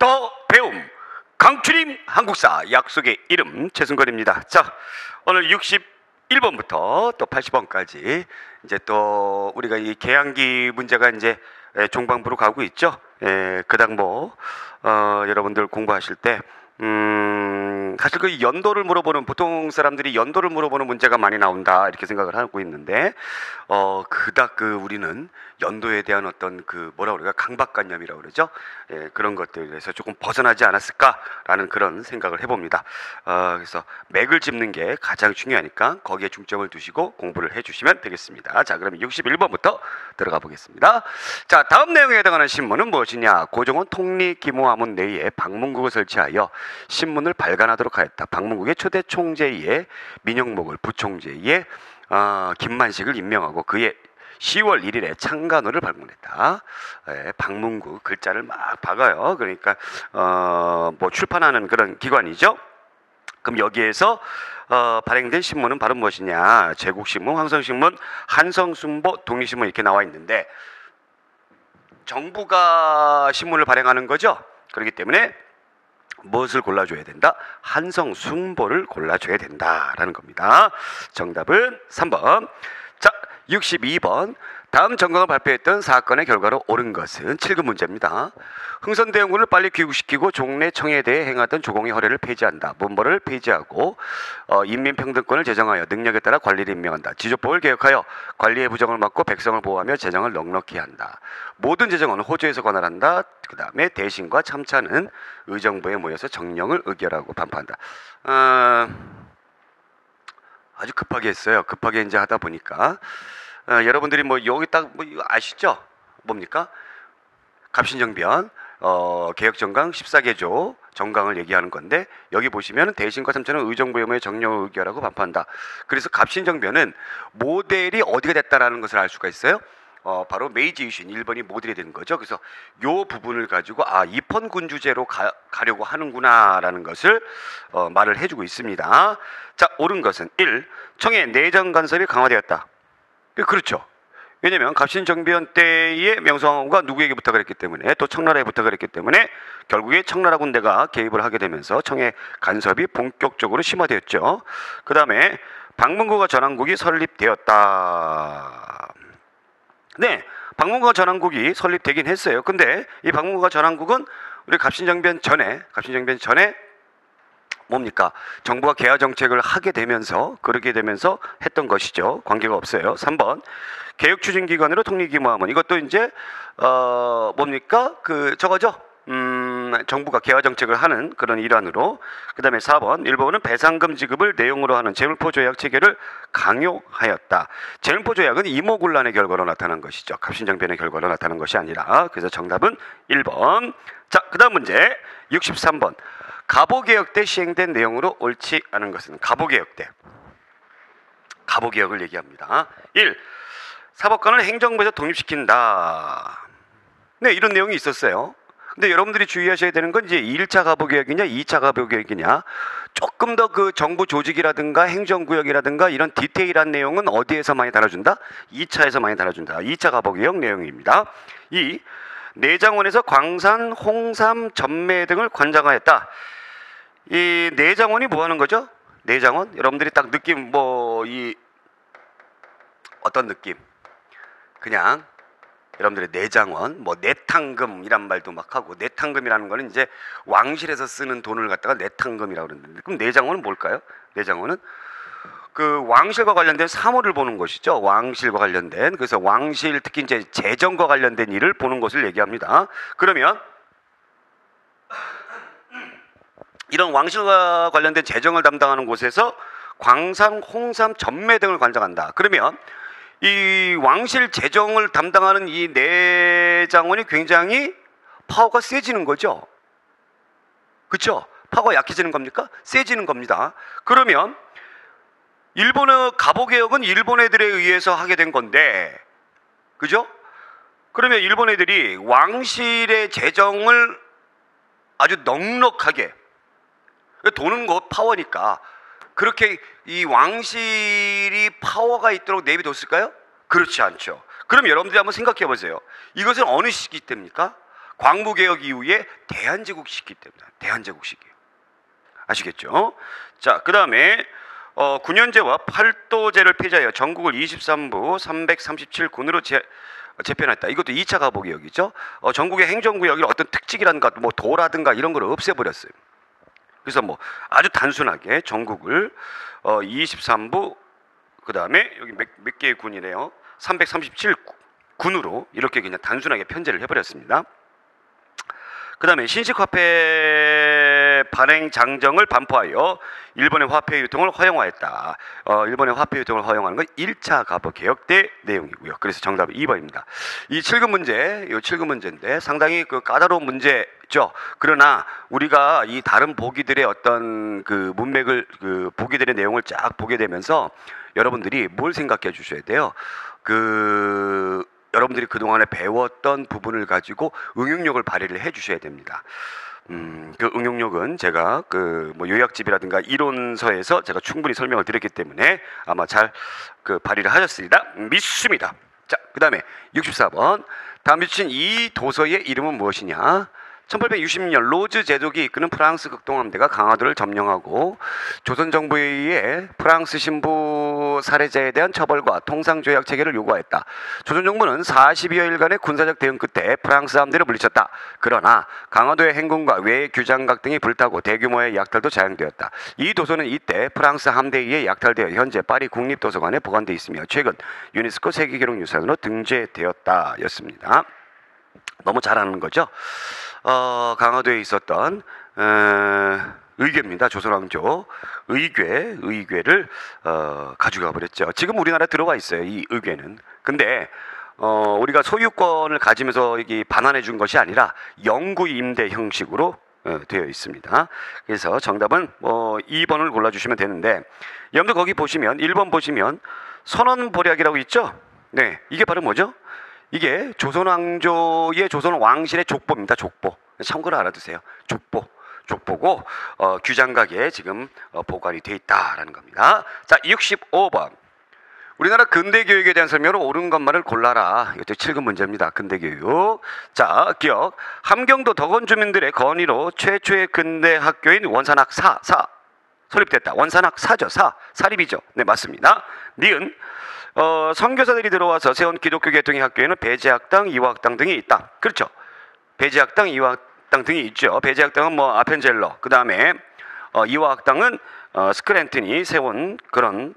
더 배움 강추림 한국사 약속의 이름 최승건입니다. 자, 오늘 61번부터 또 80번까지 이제 또 우리가 이 계양기 문제가 이제 종방부로 가고 있죠. 그당 뭐 여러분들 공부하실 때 사실 그 연도를 물어보는, 보통 사람들이 연도를 물어보는 문제가 많이 나온다 이렇게 생각을 하고 있는데 그닥 우리는 연도에 대한 어떤 뭐라 그럴까, 강박관념이라고 그러죠. 그런 것들에서 조금 벗어나지 않았을까라는 그런 생각을 해봅니다. 그래서 맥을 짚는 게 가장 중요하니까 거기에 중점을 두시고 공부를 해주시면 되겠습니다. 자, 그럼 61번부터 들어가 보겠습니다. 자, 다음 내용에 해당하는 신문은 무엇이냐? 고종은 통리기무하문 내에 방문국을 설치하여 신문을 발간하도록 하였다. 방문국의 초대 총재에 민영목을, 부총재에 김만식을 임명하고 그의 10월 1일에 창간호를 발문했다. 방문국 글자를 막 박아요. 그러니까 뭐 출판하는 그런 기관이죠. 그럼 여기에서 발행된 신문은 바로 무엇이냐? 제국신문, 황성신문, 한성순보, 독립신문 이렇게 나와 있는데 정부가 신문을 발행하는 거죠. 그렇기 때문에 무엇을 골라줘야 된다? 한성순보를 골라줘야 된다라는 겁니다. 정답은 3번. 자, 62번. 다음 정강을 발표했던 사건의 결과로 옳은 것은 7급 문제입니다. 흥선대원군을 빨리 귀국시키고 종래 청해대에 행하던 조공의 허례를 폐지한다. 문벌을 폐지하고 인민평등권을 제정하여 능력에 따라 관리를 임명한다. 지조법을 개혁하여 관리의 부정을 막고 백성을 보호하며 재정을 넉넉히 한다. 모든 재정은 호조에서 관할한다. 그 다음에 대신과 참차는 의정부에 모여서 정령을 의결하고 반포한다. 아주 급하게 했어요. 급하게 이제 하다 보니까 여러분들이 뭐 여기 딱 뭐 아시죠? 뭡니까? 갑신정변 개혁정강 14개조 정강을 얘기하는 건데 여기 보시면 대신과 참차는 의정부에 모여 정령을 의결하고 반포한다. 그래서 갑신정변은 모델이 어디가 됐다라는 것을 알 수가 있어요. 바로 메이지 유신 1번이 모델이 되는 거죠. 그래서 요 부분을 가지고 입헌군주제로 가려고 하는구나라는 것을 말을 해주고 있습니다. 자, 옳은 것은 1. 청해 내정 간섭이 강화되었다. 그렇죠. 왜냐하면 갑신정변 때의 명성황후가 누구에게 부탁을 했기 때문에, 또 청나라에 부탁을 했기 때문에 결국에 청나라 군대가 개입을 하게 되면서 청해 간섭이 본격적으로 심화되었죠. 그 다음에 방문국과 전항국이 설립되었다. 네, 방문국과 전항국이 설립되긴 했어요. 근데 이 방문국과 전항국은 우리 갑신정변 전에 뭡니까? 정부가 개화 정책을 하게 되면서, 그러게 되면서 했던 것이죠. 관계가 없어요. 3번. 개혁 추진 기관으로 통리기무하문. 이것도 이제 뭡니까? 저거죠. 정부가 개화 정책을 하는 그런 일환으로. 그다음에 4번. 일본은 배상금 지급을 내용으로 하는 재물포 조약 체계를 강요하였다. 재물포 조약은 이모군란의 결과로 나타난 것이죠. 갑신정변의 결과로 나타난 것이 아니라. 그래서 정답은 1번. 자, 그다음 문제 63번. 갑오개혁 때 시행된 내용으로 옳지 않은 것은? 갑오개혁 때. 갑오개혁을 얘기합니다. 1. 사법관을 행정부에서 독립시킨다. 네, 이런 내용이 있었어요. 근데 여러분들이 주의하셔야 되는 건 이제 1차 갑오개혁이냐 2차 갑오개혁이냐, 조금 더 정부 조직이라든가 행정구역이라든가 이런 디테일한 내용은 어디에서 많이 다뤄준다? 2차에서 많이 다뤄준다. 2차 갑오개혁 내용입니다. 2. 내장원에서 광산, 홍삼, 전매 등을 관장하였다. 이 내장원이 뭐 하는 거죠? 내장원? 여러분들이 딱 느낌 어떤 느낌? 그냥 여러분들의 내장원, 뭐 내탕금이란 말도 막 하고, 내탕금이라는 거는 이제 왕실에서 쓰는 돈을 갖다가 내탕금이라고 그러는데, 그럼 내장원은 뭘까요? 내장원은 왕실과 관련된 사무를 보는 것이죠. 왕실과 관련된. 그래서 왕실, 특히 이제 재정과 관련된 일을 보는 것을 얘기합니다. 그러면 이런 왕실과 관련된 재정을 담당하는 곳에서 광산, 홍삼, 전매 등을 관장한다. 그러면 이 왕실 재정을 담당하는 이 내장원이 굉장히 파워가 세지는 거죠. 그렇죠? 파워가 약해지는 겁니까? 세지는 겁니다. 그러면 일본의 갑오개혁은 일본 애들에 의해서 하게 된 건데, 그죠? 그러면 일본 애들이 왕실의 재정을 아주 넉넉하게, 돈은 곧 파워니까 그렇게 이 왕실이 파워가 있도록 내비뒀을까요? 그렇지 않죠. 그럼 여러분들이 한번 생각해 보세요. 이것은 어느 시기 때입니까? 광무개혁 이후에 대한제국 시기 때문에 대한제국 시기. 아시겠죠? 자, 그 다음에 9년제와 팔도제를 폐지하여 전국을 23부 337군으로 재편했다. 이것도 2차 가보개혁이죠. 전국의 행정구역이 어떤 특직이라든가 뭐 도라든가 이런 걸 없애버렸어요. 그래서 뭐 아주 단순하게 전국을 23부 그 다음에 여기 몇 개의 군이네요. 337군으로 이렇게 그냥 단순하게 편제를 해버렸습니다. 그 다음에 신식화폐 발행 장정을 반포하여 일본의 화폐 유통을 허용하였다. 일본의 화폐 유통을 허용하는 건 1차 가보개혁 때 내용이고요. 그래서 정답은 2번입니다. 이 7급 문제, 이 7급 문제인데 상당히 그 까다로운 문제죠. 그러나 우리가 이 다른 보기들의 어떤 그 문맥을 그 보기들의 내용을 쫙 보게 되면서 여러분들이 뭘 생각해 주셔야 돼요. 여러분들이 그동안에 배웠던 부분을 가지고 응용력을 발휘를 해 주셔야 됩니다. 그 응용력은 제가 뭐 요약집이라든가 이론서에서 제가 충분히 설명을 드렸기 때문에 아마 잘 발휘를 하셨으리라 믿습니다. 자, 그 다음에 64번. 다음 주신 이 도서의 이름은 무엇이냐? 1860년 로즈 제독이 이끄는 프랑스 극동함대가 강화도를 점령하고 조선정부에 의해 프랑스 신부 살해자에 대한 처벌과 통상조약 체계를 요구하였다. 조선정부는 40여일간의 군사적 대응 끝에 프랑스 함대를 물리쳤다. 그러나 강화도의 행군과 외의 규장각 등이 불타고 대규모의 약탈도 자행되었다. 이 도서는 이때 프랑스 함대에 의해 약탈되어 현재 파리 국립도서관에 보관되어 있으며 최근 유네스코 세계기록유산으로 등재되었다 였습니다. 너무 잘 아는 거죠. 강화도에 있었던 의궤입니다. 조선왕조 의궤를 가져가 버렸죠. 지금 우리나라에 들어와 있어요. 이 의궤는. 근데 우리가 소유권을 가지면서 이게 반환해 준 것이 아니라 영구 임대 형식으로 되어 있습니다. 그래서 정답은 2번을 골라주시면 되는데 여러분들 거기 보시면 1번 보시면 선원보략이라고 있죠. 네, 이게 바로 뭐죠? 이게 조선왕조의 조선왕실의 족보입니다. 족보. 참고로 알아두세요. 족보고 규장각에 지금 보관이 되어 있다라는 겁니다. 자, 65번. 우리나라 근대교육에 대한 설명으로 옳은 것만을 골라라. 이것도 7급 문제입니다. 근대교육. 자, 기억. 함경도 덕원 주민들의 건의로 최초의 근대 학교인 원산학사 설립됐다. 원산학사죠. 사립이죠. 네, 맞습니다. 니은. 선교사들이 들어와서 세운 기독교 계통의 학교에는 배제학당, 이화학당 등이 있다. 그렇죠. 배제학당, 이화학당 등이 있죠. 배제학당은 뭐 아펜젤러, 그 다음에 이화학당은 스크랜튼이 세운 그런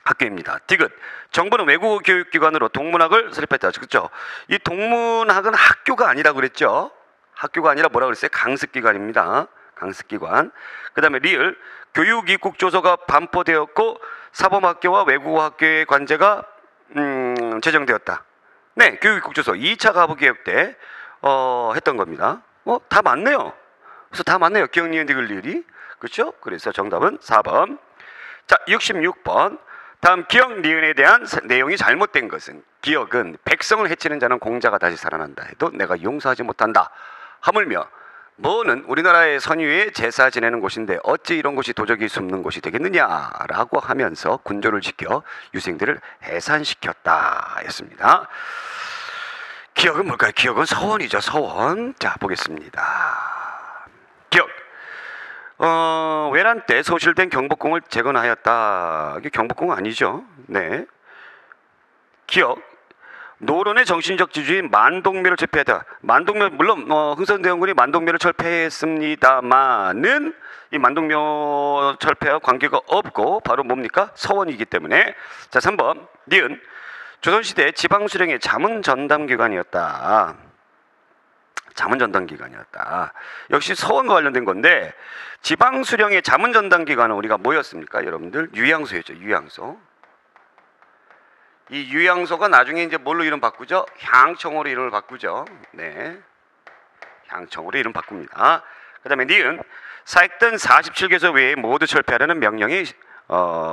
학교입니다. 디귿. 정부는 외국어 교육기관으로 동문학을 설립했다. 그렇죠. 이 동문학은 학교가 아니라 그랬죠. 학교가 아니라 뭐라 그랬어요? 강습기관입니다. 강습기관. 그 다음에 리을. 교육입국조서가 반포되었고 사범학교와 외국어학교의 관제가 제정되었다. 네, 교육입국조서 2차 가부개혁 때 했던 겁니다. 다 맞네요. 그래서 다 맞네요. 기억, 니은, 디귿, 리을이. 그렇죠? 그래서 정답은 4번. 자, 66번. 다음 기억, 니은에 대한 내용이 잘못된 것은 기억은 백성을 해치는 자는 공자가 다시 살아난다 해도 내가 용서하지 못한다. 하물며 뭐는 우리나라의 선유에 제사 지내는 곳인데 어찌 이런 곳이 도적이 숨는 곳이 되겠느냐라고 하면서 군조를 지켜 유생들을 해산시켰다 였습니다. 기억은 뭘까요? 기억은 서원이죠. 서원. 자, 보겠습니다. 기억. 외란 때 소실된 경복궁을 재건하였다. 이게 경복궁 아니죠. 네. 기억. 노론의 정신적 지주인 만동묘를 철폐하다. 만동묘, 물론 흥선대원군이 만동묘를 철폐했습니다만은 이 만동묘 철폐와 관계가 없고 바로 뭡니까? 서원이기 때문에. 자, 3번 니은. 조선시대 지방수령의 자문전담기관이었다. 자문전담기관이었다. 역시 서원과 관련된 건데 지방수령의 자문전담기관은 우리가 뭐였습니까? 여러분들 유양소였죠. 유양소. 이 유양소가 나중에 이제 뭘로 이름 바꾸죠? 향청으로 이름을 바꾸죠. 네, 향청으로 이름 바꿉니다. 그 다음에 니은. 사익된 47개소 외에 모두 철폐하라는 명령이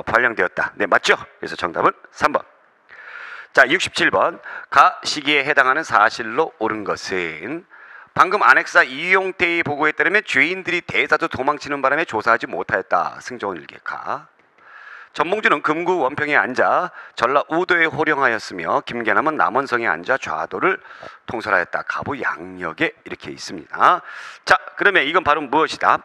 발령되었다. 네, 맞죠? 그래서 정답은 3번. 자, 67번. 가 시기에 해당하는 사실로 옳은 것은 방금 안핵사 이용태의 보고에 따르면 죄인들이 대사도 도망치는 바람에 조사하지 못하였다. 승조원 일개가. 전봉주는 금구 원평에 앉아 전라 우도에 호령하였으며 김계남은 남원성에 앉아 좌도를 통솔하였다. 가부 양력에 이렇게 있습니다. 자, 그러면 이건 바로 무엇이다?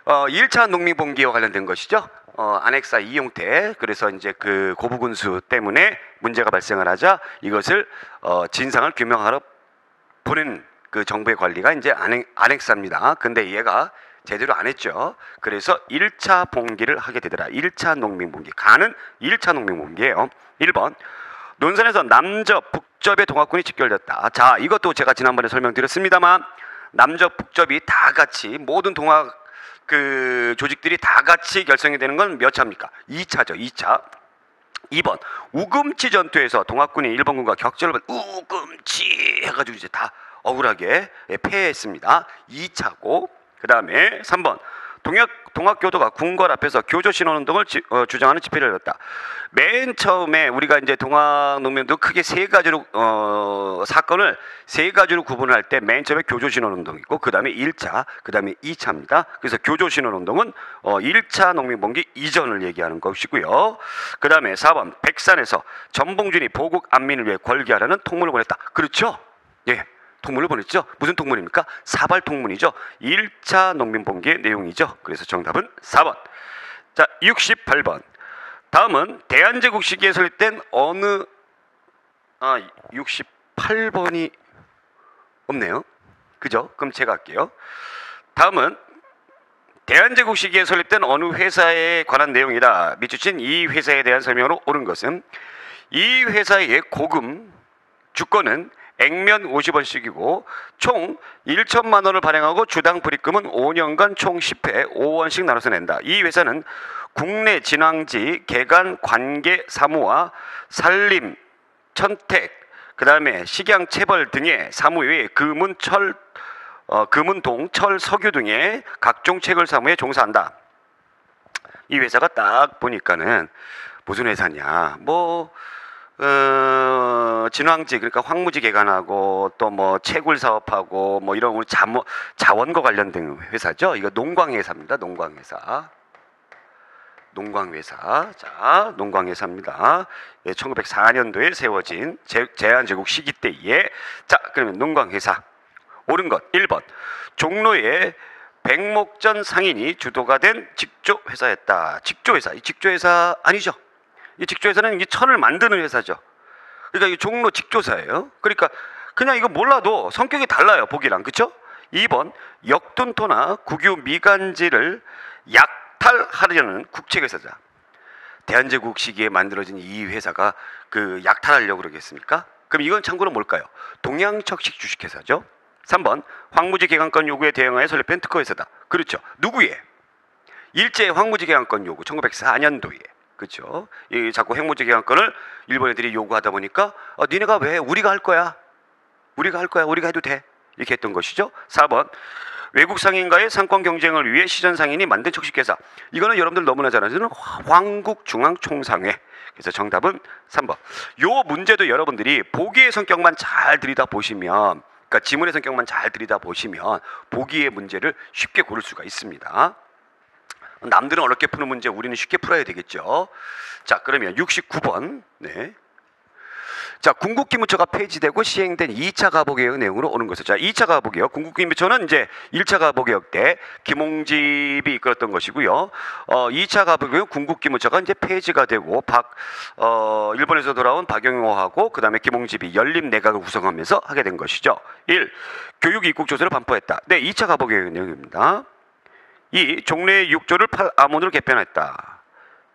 1차 농민봉기와 관련된 것이죠. 안핵사 이용태, 그래서 이제 그 고부군수 때문에 문제가 발생을 하자 이것을 진상을 규명하러 보낸 그 정부의 관리가 이제 안핵사입니다. 근데 얘가 제대로 안 했죠. 그래서 1차 봉기를 하게 되더라. 1차 농민봉기. 가는 1차 농민봉기예요. 1번. 논산에서 남접, 북접의 동학군이 집결됐다. 자, 이것도 제가 지난번에 설명드렸습니다만 남접, 북접이 다 같이 모든 동학 그 조직들이 다 같이 결성이 되는 건 몇 차입니까? 2차죠. 2차. 2번. 우금치 전투에서 동학군이 일본군과 격전을 우금치 해가지고 이제 다 억울하게 패했습니다. 2차고. 그 다음에 3번. 동학교도가 궁궐 앞에서 교조 신원운동을 주장하는 집회를 열었다. 맨 처음에 우리가 이제 동학농민도 크게 세 가지로 사건을 세 가지로 구분을 할 때 맨 처음에 교조 신원운동이 있고 그 다음에 1차, 그 다음에 2차입니다. 그래서 교조 신원운동은 1차 농민봉기 이전을 얘기하는 것이고요. 그 다음에 4번. 백산에서 전봉준이 보국 안민을 위해 걸기하라는 통문을 보냈다. 그렇죠? 예. 통문을 보냈죠. 무슨 통문입니까? 사발 통문이죠. 1차 농민봉기의 내용이죠. 그래서 정답은 4번. 자, 68번. 다음은 대한제국 시기에 설립된 어느 68번이 없네요. 그죠? 그럼 제가 할게요. 다음은 대한제국 시기에 설립된 어느 회사에 관한 내용이다. 밑줄친 이 회사에 대한 설명으로 옳은 것은 이 회사의 고금 주권은 액면 50원씩이고 총 1천만 원을 발행하고 주당 불입금은 5년간 총 10회 5원씩 나눠서 낸다. 이 회사는 국내 진앙지, 개간, 관계, 사무와 산림, 천택, 그 다음에 식양, 체벌 등의 사무 외에 금은, 철, 금은동, 철, 석유 등의 각종 체결 사무에 종사한다. 이 회사가 딱 보니까는 무슨 회사냐? 진황지, 그러니까 황무지 개간하고 또 뭐 채굴 사업하고 뭐 이런 우리 자원과 관련된 회사죠. 이거 농광회사입니다. 농광회사. 자, 농광회사입니다. 예, 1904년도에 세워진 제한제국 시기 때에. 자, 그러면 농광회사. 옳은 것 1번. 종로에 백목전 상인이 주도가 된 직조회사였다. 직조회사. 이 직조회사 아니죠. 이 직조회사는 이 천을 만드는 회사죠. 그러니까 이 종로 직조사예요. 그러니까 그냥 이거 몰라도 성격이 달라요. 보기랑. 그렇죠? 2번. 역둔토나 국유 미간지를 약탈하려는 국책회사자. 대한제국 시기에 만들어진 이 회사가 그 약탈하려고 그러겠습니까? 그럼 이건 참고로 뭘까요? 동양척식 주식회사죠. 3번. 황무지 개간권 요구에 대응하여 설립된 특허회사다. 그렇죠. 누구의? 일제 황무지 개간권 요구 1904년도에. 그렇죠. 이 자꾸 핵무지 개간권을 일본 애들이 요구하다 보니까 니네가 왜 우리가 할 거야? 우리가 해도 돼. 이렇게 했던 것이죠. 4번. 외국 상인과의 상권 경쟁을 위해 시전 상인이 만든 척식회사. 이거는 여러분들 너무나 잘 아시는 황국중앙총상회. 그래서 정답은 3번. 요 문제도 여러분들이 보기의 성격만 잘 들여다보시면, 그러니까 지문의 성격만 잘 들여다보시면 보기의 문제를 쉽게 고를 수가 있습니다. 남들은 어렵게 푸는 문제 우리는 쉽게 풀어야 되겠죠. 자, 그러면 69번. 네. 자, 궁극기무처가 폐지되고 시행된 2차 가보개혁 내용으로 오는 것이죠. 자, 2차 가보개혁. 궁극기무처는 이제 1차 가보개혁 때 김홍집이 이끌었던 것이고요. 2차 가보개혁 궁극기무처가 이제 폐지가 되고 일본에서 돌아온 박영호하고 그다음에 김홍집이 연립 내각을 구성하면서 하게 된 것이죠. 1. 교육 입국 조서를 반포했다. 네, 2차 가보개혁 내용입니다. 2. 종래의 6조를 8아문으로 개편했다.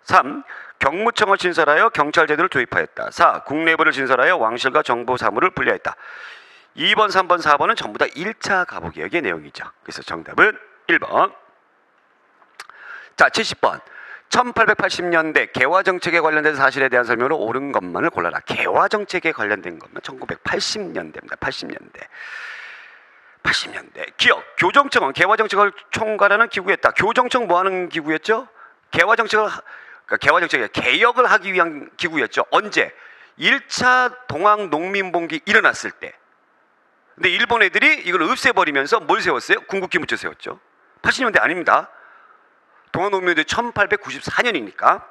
3. 경무청을 신설하여 경찰제도를 도입하였다. 4. 국내부를 신설하여 왕실과 정보 사무를 분리했다. 2번, 3번, 4번은 전부 다 1차 가보개혁의 내용이죠. 그래서 정답은 1번. 자, 70번. 1880년대 개화정책에 관련된 사실에 대한 설명으로 옳은 것만을 골라라. 개화정책에 관련된 것만 1980년대입니다. 80년대. 기억. 교정청은 개화정책을 총괄하는 기구였다. 교정청 뭐 하는 기구였죠? 개화정책을 개혁을 하기 위한 기구였죠. 언제? 1차 동학농민봉기 일어났을 때. 근데 일본 애들이 이걸 없애버리면서 뭘 세웠어요? 궁극기무처 세웠죠. 80년대 아닙니다. 동학농민들이 1894년이니까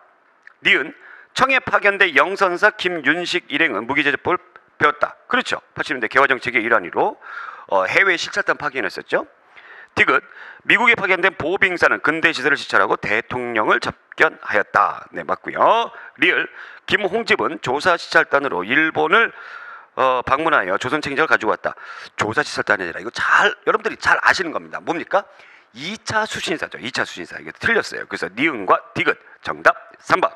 니은 청에 파견된 영선사 김윤식 일행은 무기제재법을 배웠다. 그렇죠. 80년대 개화정책의 일환으로 해외 실찰단 파견했었죠. 디귿 미국에 파견된 보빙사는 근대시설을 시찰하고 대통령을 접견하였다. 네, 맞고요. 리을 김홍집은 조사시찰단으로 일본을 방문하여 조선 책임자를 가지고 왔다. 조사시찰단이 아니라 이거 여러분들이 잘 아시는 겁니다. 뭡니까? 2차 수신사죠. 2차 수신사. 이게 틀렸어요. 그래서 니은과 디귿 정답 3번.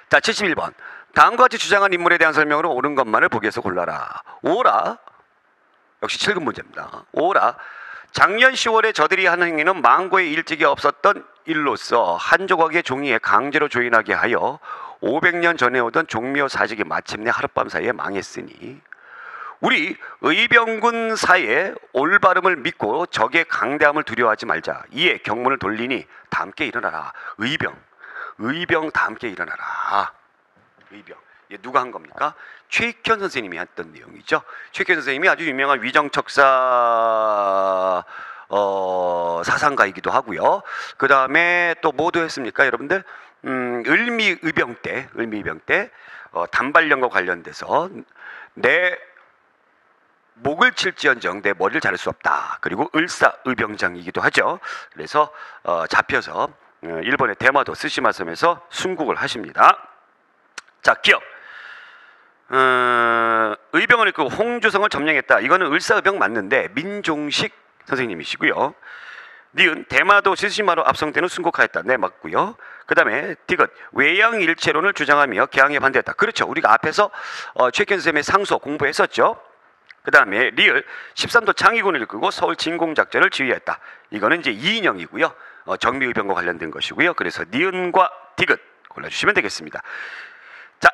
자, 71번. 다음과 같이 주장한 인물에 대한 설명으로 옳은 것만을 보기에서 골라라. 오라. 역시 7급 문제입니다. 오라. 작년 10월에 저들이 한 행위는 망고에 일찍이 없었던 일로서 한 조각의 종이에 강제로 조인하게 하여 500년 전에 오던 종묘 사직이 마침내 하룻밤 사이에 망했으니 우리 의병군 사이에 올바름을 믿고 적의 강대함을 두려워하지 말자. 이에 경문을 돌리니 다 함께 일어나라. 의병 다 함께 일어나라. 의병. 이게 누가 한 겁니까? 최익현 선생님이 했던 내용이죠. 최익현 선생님이 아주 유명한 위정척사 사상가이기도 하고요. 그 다음에 또 뭐도 했습니까, 여러분들? 을미의병 때 단발령과 관련돼서 내 목을 칠지언정 내 머리를 자를 수 없다. 그리고 을사의병장이기도 하죠. 그래서 잡혀서 일본의 대마도 스시마섬에서 순국을 하십니다. 자, 기억. 의병을 이끌고 홍주성을 점령했다. 이거는 을사의병 맞는데 민종식 선생님이시고요. 니은 대마도 스시마로 압송되는 순국하였다. 네, 맞고요. 그 다음에 디귿 외양일체론을 주장하며 개항에 반대했다. 그렇죠. 우리가 앞에서 최익현 선생님의 상소 공부했었죠. 그 다음에 리을 13도 창의군을 이끌고 서울 진공작전을 지휘했다. 이거는 이제 이인영이고요. 정미의병과 관련된 것이고요. 그래서 니은과 디귿 골라주시면 되겠습니다. 자,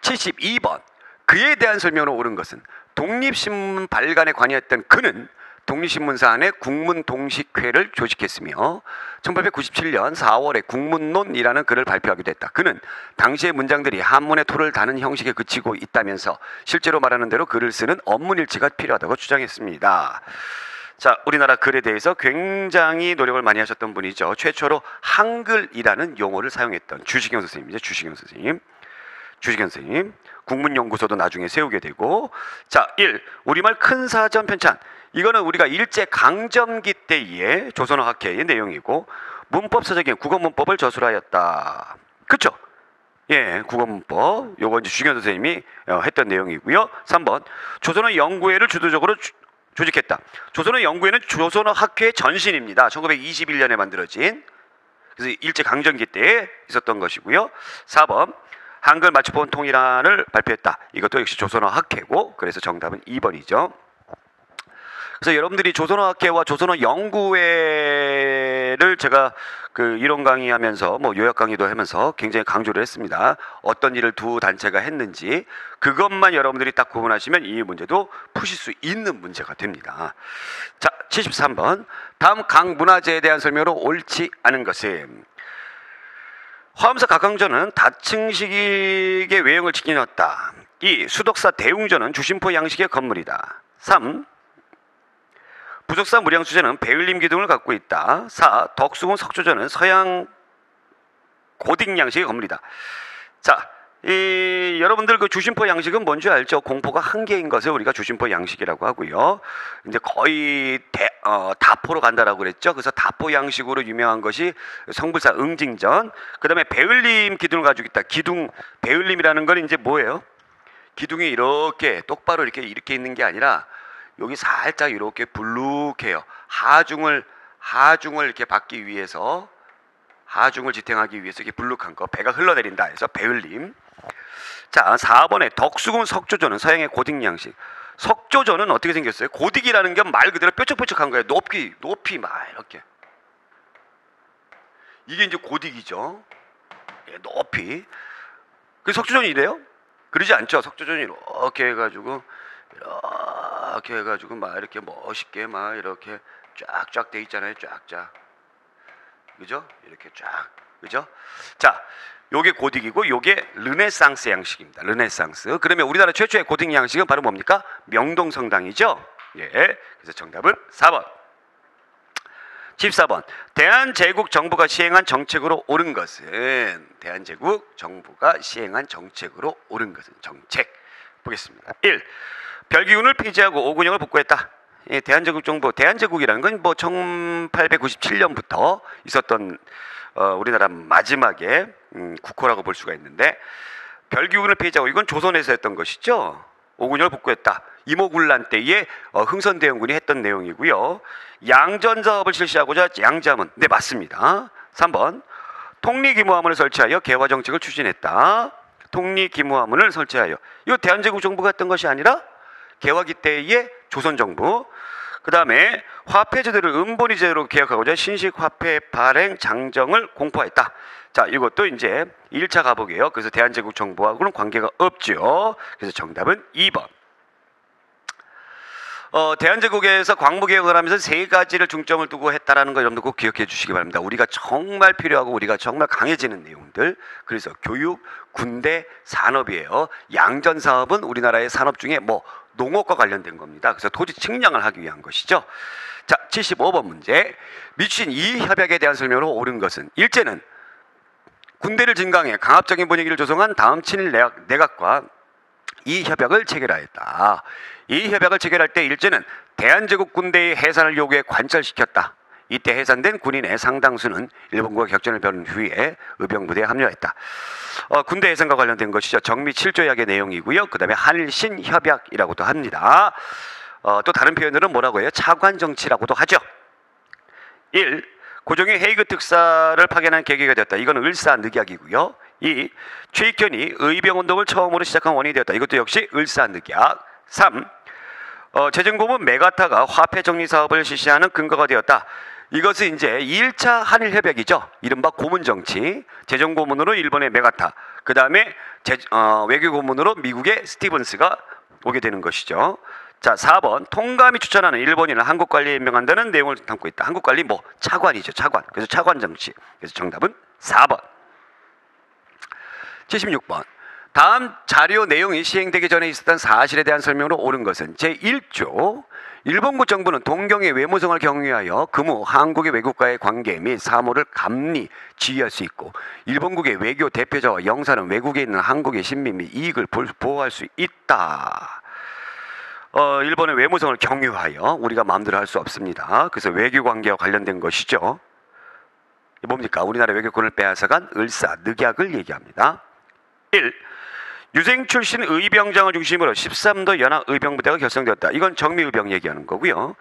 72번. 그에 대한 설명으로 옳은 것은 독립신문 발간에 관여했던 그는 독립신문사 안에 국문동식회를 조직했으며 1897년 4월에 국문론이라는 글을 발표하기도 했다. 그는 당시의 문장들이 한문의 토를 다는 형식에 그치고 있다면서 실제로 말하는 대로 글을 쓰는 언문일치가 필요하다고 주장했습니다. 자, 우리나라 글에 대해서 굉장히 노력을 많이 하셨던 분이죠. 최초로 한글이라는 용어를 사용했던 주식영 선생님이죠. 주식영 선생님. 국문연구소도 나중에 세우게 되고. 자, 1. 우리말 큰사전 편찬. 이거는 우리가 일제강점기 때의 조선어학회의 내용이고 문법서적인 국어문법을 저술하였다. 그렇죠? 예, 국어문법. 요거 이제 주식영 선생님이 했던 내용이고요. 3번. 조선어 연구회를 주도적으로 조직했다. 조선어 연구회는 조선어학회의 전신입니다. 1921년에 만들어진. 그래서 일제강점기 때에 있었던 것이고요. 4번. 한글 맞춤본 통일안을 발표했다. 이것도 역시 조선어학회고, 그래서 정답은 2번이죠. 그래서 여러분들이 조선어학회와 조선어연구회를 제가 그 이론 강의하면서 뭐 요약 강의도 하면서 굉장히 강조를 했습니다. 어떤 일을 두 단체가 했는지 그것만 여러분들이 딱 구분하시면 이 문제도 푸실 수 있는 문제가 됩니다. 자, 73번. 다음 각 문화재에 대한 설명으로 옳지 않은 것은 화엄사 각광전은 다층식의 외형을 지켜놨다. 2. 수덕사 대웅전은 주심포 양식의 건물이다. 3. 부속사 무량수전은 배울림 기둥을 갖고 있다. 4. 덕수궁 석조전은 서양 고딕 양식의 건물이다. 자, 여러분들 그 주심포 양식은 뭔지 알죠? 공포가 한 개인 것을 우리가 주심포 양식이라고 하고요. 이제 거의 다포로 간다라고 그랬죠. 그래서 다포 양식으로 유명한 것이 성불사 응징전. 그다음에 배울림 기둥을 가지고 있다. 기둥 배울림이라는 건 이제 뭐예요? 기둥이 이렇게 똑바로 이렇게 있는 게 아니라 여기 살짝 이렇게 불룩해요. 하중을 이렇게 받기 위해서, 하중을 지탱하기 위해서 이렇게 불룩한 거, 배가 흘러내린다 해서 배울림. 자, 4번에 덕수궁 석조전은 서양의 고딕 양식. 석조전은 어떻게 생겼어요? 고딕이라는 게 말 그대로 뾰족뾰족한 거예요. 높이 막 이렇게. 이게 이제 고딕이죠. 예, 높이. 그 석조전이 이래요? 그러지 않죠. 석조전이 이렇게 해가지고 막 이렇게 멋있게 막 이렇게 쫙쫙 돼 있잖아요. 쫙쫙. 그죠? 이렇게 쫙. 그죠? 자, 요게 고딕이고 요게 르네상스 양식입니다. 르네상스. 그러면 우리나라 최초의 고딕 양식은 바로 뭡니까? 명동성당이죠. 예. 그래서 정답은 4번. 14번 대한제국 정부가 시행한 정책으로 옳은 것은 대한제국 정부가 시행한 정책으로 옳은 것은 정책 보겠습니다. 1. 별기운을 폐지하고 오군형을 복구했다. 예, 대한제국 정부 대한제국이라는 건 뭐 1897년부터 있었던 우리나라 마지막에 국호라고 볼 수가 있는데 별기운을 폐지하고 이건 조선에서 했던 것이죠. 오군형을 복구했다. 이모군란 때에 흥선대원군이 했던 내용이고요. 양전사업을 실시하고자 양자문. 네, 맞습니다. 3번 통리기무화문을 설치하여 개화정책을 추진했다. 통리기무화문을 설치하여 이거 대한제국 정부가 했던 것이 아니라 개화기 때의 조선정부. 그 다음에 화폐제도를 은본위제로 개혁하고자 신식화폐 발행 장정을 공포했다. 자, 이것도 이제 1차 가보게요. 그래서 대한제국 정부하고는 관계가 없죠. 그래서 정답은 2번. 대한제국에서 광무개혁을 하면서 세 가지를 중점을 두고 했다라는 거 여러분들 꼭 기억해 주시기 바랍니다. 우리가 정말 필요하고 우리가 정말 강해지는 내용들. 그래서 교육, 군대, 산업이에요. 양전사업은 우리나라의 산업 중에 뭐 농업과 관련된 겁니다. 그래서 토지 측량을 하기 위한 것이죠. 자, 75번 문제. 미추신 이 협약에 대한 설명으로 옳은 것은 일제는 군대를 증강해 강압적인 분위기를 조성한 다음 친일 내각과 이 협약을 체결하였다. 이 협약을 체결할 때 일제는 대한제국 군대의 해산을 요구해 관철시켰다. 이때 해산된 군인의 상당수는 일본과 격전을 펼은 후에 의병부대에 합류했다. 군대 해산과 관련된 것이죠. 정미 7조약의 내용이고요. 그 다음에 한일신협약이라고도 합니다. 또 다른 표현으로는 뭐라고 해요? 차관정치라고도 하죠. 1. 고종이 헤이그 특사를 파견한 계기가 되었다. 이건 을사늑약이고요. 2. 최익현이 의병운동을 처음으로 시작한 원인이 되었다. 이것도 역시 을사늑약. 3. 재정고문 메가타가 화폐 정리 사업을 실시하는 근거가 되었다. 이것은 이제 1차 한일협약이죠. 이른바 고문정치. 재정고문으로 일본의 메가타. 그 다음에 외교고문으로 미국의 스티븐스가 오게 되는 것이죠. 자, 4번 통감이 추천하는 일본인을 한국관리에 임명한다는 내용을 담고 있다. 한국관리 뭐 차관이죠. 차관. 그래서 차관정치. 그래서 정답은 4번. 76번. 다음 자료 내용이 시행되기 전에 있었던 사실에 대한 설명으로 옳은 것은 제1조 일본국 정부는 동경의 외무성을 경유하여 금후 한국의 외국과의 관계 및 사무를 감리, 지휘할 수 있고 일본국의 외교 대표자와 영사는 외국에 있는 한국의 신민 및 이익을 보호할 수 있다. 일본의 외무성을 경유하여 우리가 마음대로 할 수 없습니다. 그래서 외교관계와 관련된 것이죠. 뭡니까? 우리나라 외교권을 빼앗아간 을사늑약을 얘기합니다. 1. 유생 출신 의병장을 중심으로 13도 연합의병부대가 결성되었다. 이건 정미의병 얘기하는 거고요.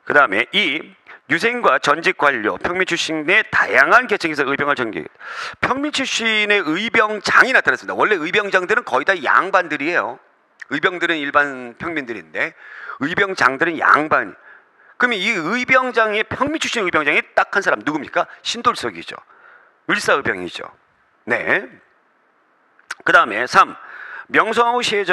그 다음에 2. 유생과 전직 관료, 평민 출신의 다양한 계층에서 의병을 전개했다. 평민 출신의 의병장이 나타났습니다. 원래 의병장들은 거의 다 양반들이에요. 의병들은 일반 평민들인데 의병장들은 양반. 그러면 이 의병장의 평민 출신 의병장이 딱 한 사람 누굽니까? 신돌석이죠. 을사의병이죠. 네. 그 다음에 3. 명성황후 시해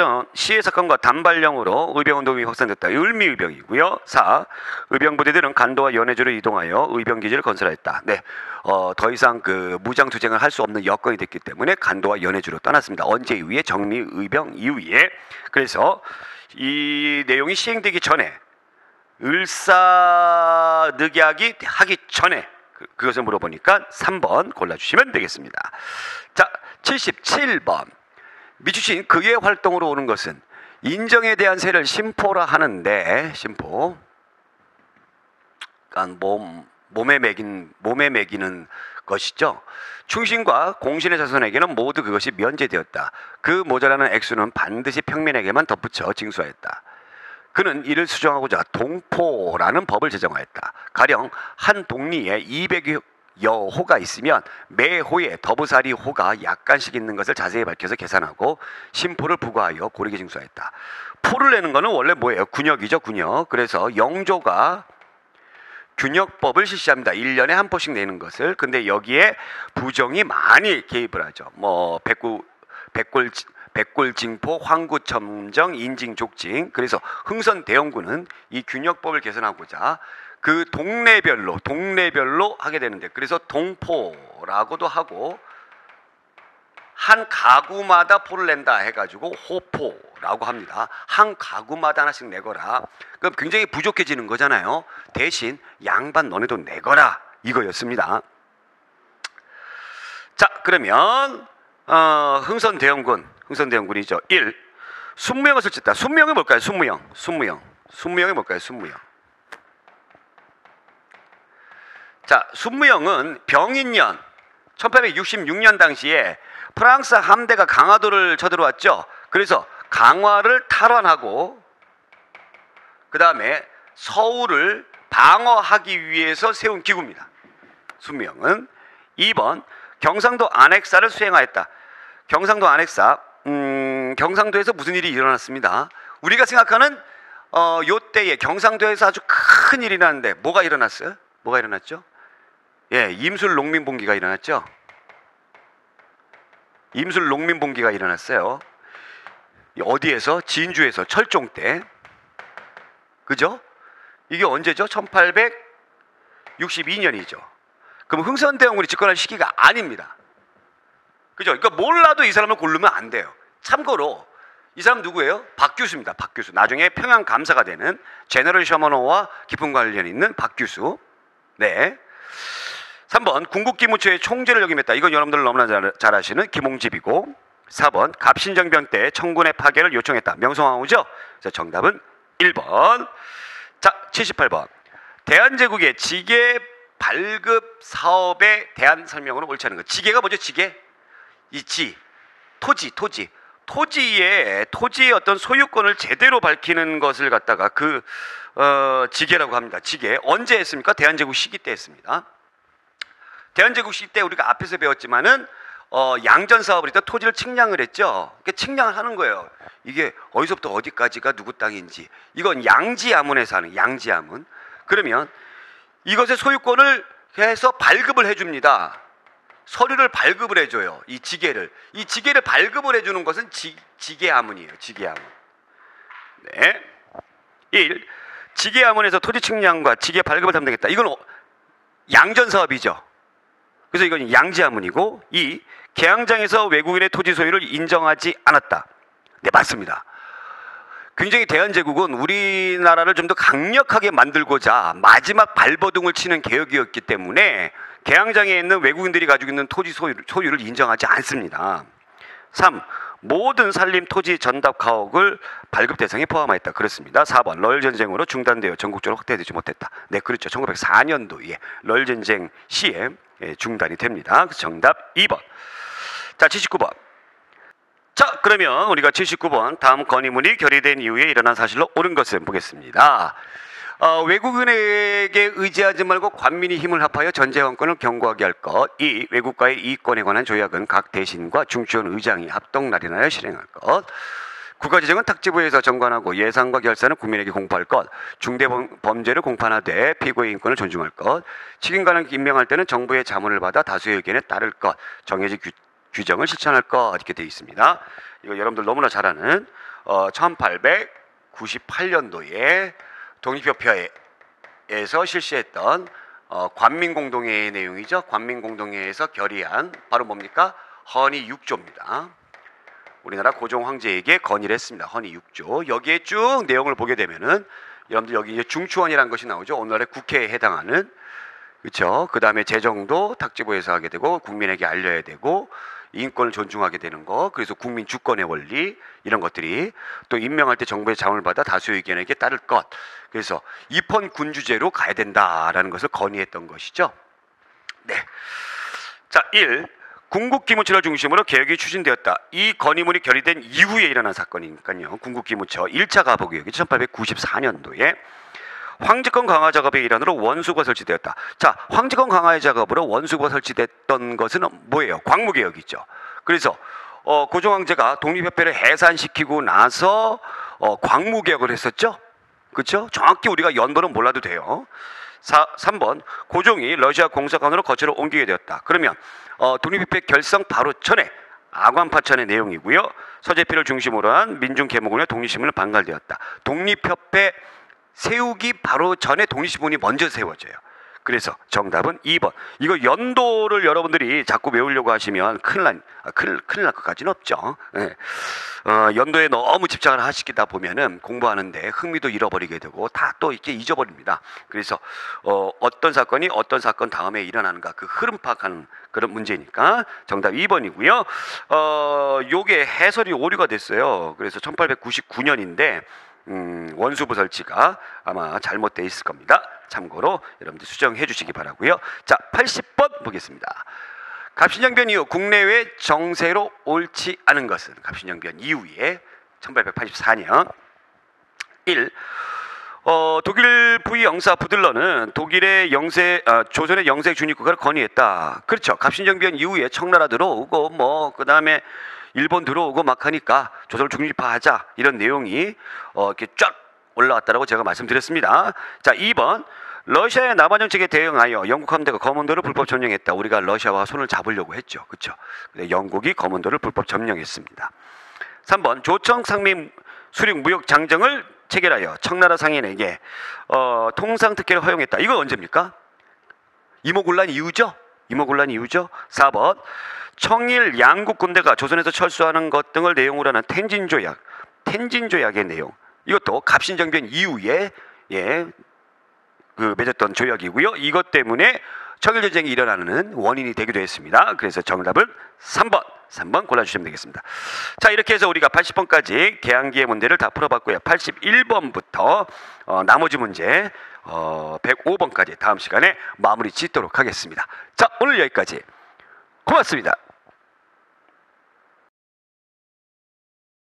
사건과 단발령으로 의병운동이 확산됐다. 을미의병이고요. 4. 의병부대들은 간도와 연해주로 이동하여 의병기지를 건설했다. 네, 더 이상 그 무장투쟁을 할 수 없는 여건이 됐기 때문에 간도와 연해주로 떠났습니다. 언제 이후에? 정미의병 이후에. 그래서 이 내용이 시행되기 전에 을사늑약이 하기 전에 그것을 물어보니까 3번 골라주시면 되겠습니다. 자, 77번. 미추신 그의 활동으로 오는 것은 인정에 대한 세를 심포라 하는데 심포. 그러니까 몸에 매기는 것이죠. 충신과 공신의 자손에게는 모두 그것이 면제되었다. 그 모자라는 액수는 반드시 평민에게만 덧붙여 징수하였다. 그는 이를 수정하고자 동포라는 법을 제정하였다. 가령 한 동리에 200여 호가 있으면 매 호에 더부살이 호가 약간씩 있는 것을 자세히 밝혀서 계산하고 심포를 부과하여 고르게 징수하였다. 포를 내는 거는 원래 뭐예요? 군역이죠, 군역. 그래서 영조가 균역법을 실시합니다. 1년에 한 포씩 내는 것을. 근데 여기에 부정이 많이 개입을 하죠. 뭐 백골징포, 황구첨정, 인징족징. 그래서 흥선대원군은 이 균역법을 개선하고자 그 동네별로 하게 되는데, 그래서 동포라고도 하고 한 가구마다 포를 낸다 해가지고 호포라고 합니다. 한 가구마다 하나씩 내거라. 그럼 굉장히 부족해지는 거잖아요. 대신 양반 너네도 내거라 이거였습니다. 자, 그러면 흥선대원군이죠. 1. 순무영을 설치했다. 순무영이 뭘까요? 순무영이 뭘까요? 자, 순무영은 병인년 1866년 당시에 프랑스 함대가 강화도를 쳐들어왔죠. 그래서 강화를 탈환하고 그 다음에 서울을 방어하기 위해서 세운 기구입니다. 순무영은. 2번 경상도 안핵사를 수행하였다. 경상도 안핵사, 경상도에서 무슨 일이 일어났습니다. 우리가 생각하는 요때에 경상도에서 아주 큰 일이 일어났는데 뭐가 일어났어요? 뭐가 일어났죠? 예, 임술 농민봉기가 일어났죠. 임술 농민봉기가 일어났어요. 어디에서? 진주에서 철종 때. 그죠? 이게 언제죠? 1862년이죠. 그럼 흥선대원군이 집권할 시기가 아닙니다. 그죠? 그러니까 몰라도 이 사람을 고르면 안 돼요. 참고로 이 사람 누구예요? 박규수입니다. 박규수. 나중에 평양 감사가 되는 제너럴 셔머너와 깊은 관련이 있는 박규수. 네. 3번 궁극기무처의 총재를 역임했다. 이건 여러분들 너무나 잘 아시는 김홍집이고. 4번 갑신정변 때 청군의 파견을 요청했다. 명성황후죠. 그래서 정답은 1번. 자, 78번 대한제국의 지게 발급 사업에 대한 설명으로 옳지 않은 것. 지게가 뭐죠? 지게? 이 토지의 어떤 소유권을 제대로 밝히는 것을 갖다가 지게라고 합니다. 지게. 언제 했습니까? 대한제국 시기 때 했습니다. 대한제국 시기 때 우리가 앞에서 배웠지만은 양전 사업을 했다. 토지를 측량을 했죠. 그러니까 측량을 하는 거예요. 이게 어디서부터 어디까지가 누구 땅인지. 이건 양지아문에서 하는 양지아문. 그러면 이것의 소유권을 해서 발급을 해줍니다. 서류를 발급을 해줘요. 이 지게를 발급을 해주는 것은 지게아문이에요. 지게아문. 네. 1. 지게아문에서 토지 측량과 지게 발급을 담당했다. 이건 양전 사업이죠. 그래서 이건 양지아문이고. 2. 개항장에서 외국인의 토지 소유를 인정하지 않았다. 네, 맞습니다. 굉장히 대한제국은 우리나라를 좀 더 강력하게 만들고자 마지막 발버둥을 치는 개혁이었기 때문에 개항장에 있는 외국인들이 가지고 있는 토지 소유를 인정하지 않습니다. 3. 모든 산림 토지 전답 가옥을 발급 대상에 포함하였다. 그렇습니다. 4번 러일전쟁으로 중단되어 전국적으로 확대되지 못했다. 네, 그렇죠. 1904년도에 러일전쟁 시에 중단이 됩니다. 그래서 정답 2번. 자, 79번. 자, 그러면 우리가 79번 다음 건의문이 결의된 이후에 일어난 사실로 옳은 것을 보겠습니다. 외국인에게 의지하지 말고 관민이 힘을 합하여 전제왕권을 견고하게 할 것. 2. 외국과의 이권에 관한 조약은 각 대신과 중추원 의장이 합동 날인하여 실행할 것. 국가재정은 탁지부에서 정관하고 예산과 결산은 국민에게 공포할 것. 중대범죄를 공판하되 피고의 인권을 존중할 것. 책임가는 임명할 때는 정부의 자문을 받아 다수의 의견에 따를 것. 정해진 규정을 실천할 것. 이렇게 되어 있습니다. 이거 여러분들 너무나 잘 아는 1898년도에 독립협회에서 실시했던 관민공동회의 내용이죠. 관민공동회에서 결의한 바로 뭡니까? 헌의 6조입니다. 우리나라 고종 황제에게 건의를 했습니다. 헌의 6조. 여기에 쭉 내용을 보게 되면은 여러분들 여기 이제 중추원이라는 것이 나오죠. 오늘날의 국회에 해당하는. 그렇죠. 그 다음에 재정도 탁지부에서 하게 되고 국민에게 알려야 되고 인권을 존중하게 되는 거. 그래서 국민 주권의 원리 이런 것들이 또 임명할 때 정부의 자문을 받아 다수의 의견에게 따를 것. 그래서 입헌군주제로 가야 된다라는 것을 건의했던 것이죠. 네. 자, 1. 궁극기무처를 중심으로 개혁이 추진되었다. 이 건의문이 결의된 이후에 일어난 사건이니까요. 궁극기무처 1차 가보개혁이 1894년도에 황제권 강화 작업의 일환으로 원수가 설치되었다. 자, 황제권 강화의 작업으로 원수가 설치됐던 것은 뭐예요? 광무개혁이죠. 그래서 고종 황제가 독립협회를 해산시키고 나서 광무개혁을 했었죠. 그렇죠? 정확히 우리가 연번은 몰라도 돼요. 3번 고종이 러시아 공사관으로 거처를 옮기게 되었다. 그러면 독립협회 결성 바로 전에 아관파천의 내용이고요. 서재필을 중심으로 한 민중개모군의 독립신문을 반갈되었다. 독립협회 세우기 바로 전에 독립신문이 먼저 세워져요. 그래서 정답은 2번. 이거 연도를 여러분들이 자꾸 외우려고 하시면 큰일 날 것까지는 없죠. 예. 연도에 너무 집착을 하시다 보면은 공부하는데 흥미도 잃어버리게 되고 다 또 이렇게 잊어버립니다. 그래서 어떤 사건이 어떤 사건 다음에 일어나는가 그 흐름 파악하는 그런 문제니까 정답 2번이고요. 요게 해설이 오류가 됐어요. 그래서 1899년인데 원수부 설치가 아마 잘못되어 있을 겁니다. 참고로 여러분들 수정해 주시기 바라고요. 자, 80번 보겠습니다. 갑신정변 이후 국내외 정세로 옳지 않은 것은 갑신정변 이후에 1884년 1. 독일 부의영사 부들러는 독일의 조선의 영세 중립국가를 건의했다. 그렇죠. 갑신정변 이후에 청나라 들어오고 뭐 그 다음에 일본 들어오고 막 하니까 조선을 중립화하자 이런 내용이 이렇게 쫙 올라왔다라고 제가 말씀드렸습니다. 자, 2번. 러시아의 남한 정책에 대응하여 영국 함대가 검은도를 불법 점령했다. 우리가 러시아와 손을 잡으려고 했죠. 그렇죠. 근데 영국이 검은도를 불법 점령했습니다. 3번. 조청 상민 수륙 무역 장정을 체결하여 청나라 상인에게 통상 특혜를 허용했다. 이건 언제입니까? 이모군란 이후죠. 4번. 청일 양국 군대가 조선에서 철수하는 것 등을 내용으로 하는 텐진조약의 내용. 이것도 갑신정변 이후에 맺었던 조약이고요. 이것 때문에 청일전쟁이 일어나는 원인이 되기도 했습니다. 그래서 정답은 3번 골라주시면 되겠습니다. 자, 이렇게 해서 우리가 80번까지 계양기의 문제를 다 풀어봤고요. 81번부터 나머지 문제 105번까지 다음 시간에 마무리 짓도록 하겠습니다. 자, 오늘 여기까지. 고맙습니다.